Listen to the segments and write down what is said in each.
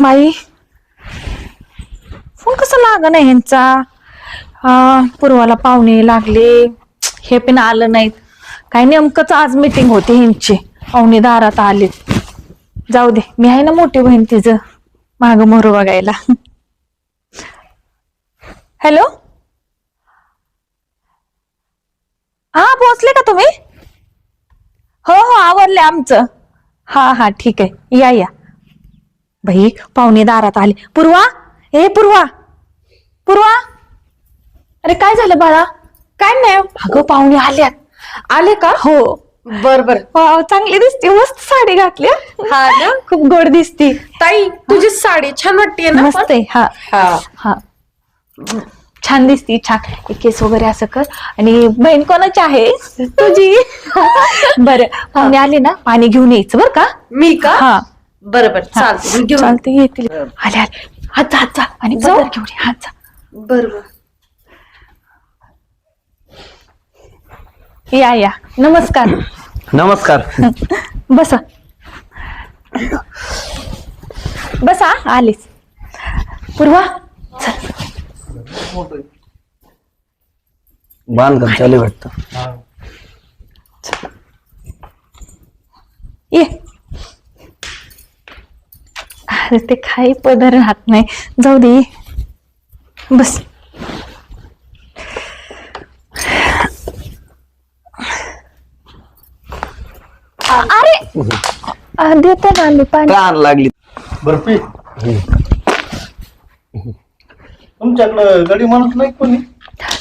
बाई फोन कसा लाग नाही ह्यांचा. पूर्वाला पाहुणे लागले, हे पण आलं नाहीत. काय नेमकंच आज मीटिंग होती ह्यांची, पाहुणे दारात आले. जाऊ दे, मी आहे ना मोठी बहीण तिचं माग मोर बघायला. हॅलो, हा पोहोचले का तुम्ही? हो हो आवरले आमचं. हा हा ठीक आहे, या या. भाई पाहुणे दारात आले. पूर्वा, ए पूर्वा, पूर्वा. अरे काय झालं बाळा? काय नाही. अगं पाहुणे आल्यात. आले का? हो. बर बर. वाव, चांगली दिसते, मस्त साडी घातली. हा ना, खूप गोड दिसती. ताई तुझी साडी छान वाटते ना. मस्त आहे. हा हा हा छान दिसती. छान. एक केस वगैरे असं कर. आणि बहीण कोणाची आहे? तुझी. बरं पाहुणे आले ना, पाणी घेऊन यायचं बरं का. मी का? हा बर बर चालते, मी घेऊन चालते, येतील. आले आले. हात जा हात जा. आणि जाऊ? पदर घेऊन ये, हात जा. बर बर. या या, नमस्कार. नमस्कार. बसा बसा. आलीस पूर्वा, चल. बांधकाम चालू वाटतं. ये. अरे ते काही पदर राहत नाही, जाऊ दे. बस. अरे देते ना मी पाणी. तहान लागली. बर्फी तुमच्याकडं गडी माणूस नाही कोणी?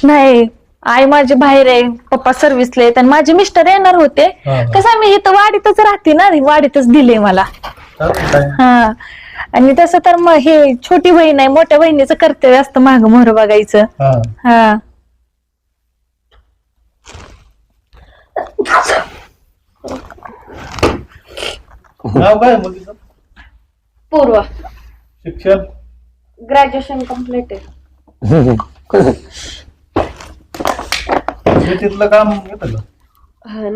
नाही, आई माझी बाहेर आहे, पप्पा सर्व्हिसला आहेत आणि माझे मिस्टर येणार होते. हा. कसं मी इथं वाडीतच राहते ना, वाडीतच दिले मला. चालेल काय? हा. आणि तसं तर मग हे छोटी बहीण आहे, मोठ्या बहिणीचं कर्तव्य असतं माग मोहर बघायचं. हा. हा. नाव काय मुलीचं? पूर्व. शिक्षण? ग्रॅज्युएशन कम्प्लीट आहे. शेतीतलं काम येतं का? नाही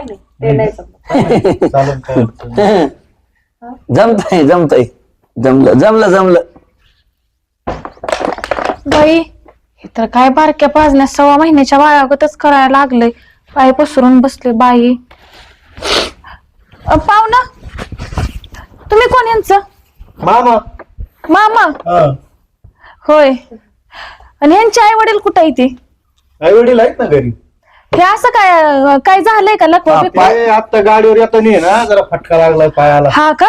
नाही, ते नाही जमत. चालेल काय अडचण नाही. जमतय जमतय. जमलं जमलं जमलं. बाई हे तर काय बारक्या पाजण्या 6 महिन्याच्या बाळागतच करायला लागलंय. पाय पसरून बसले बाई. पाहुणा, तुम्ही कोण यांचं? मामा. मामा. हा. होय. आणि यांचे आई वडील कुठे आहे ते? आई वडील आहेत ना घरी. हे असं काय काय झालंय का लकवा बिकवा? पाय आता गाडीवर येताना ना जरा फटका लागलाय पायाला. हा का?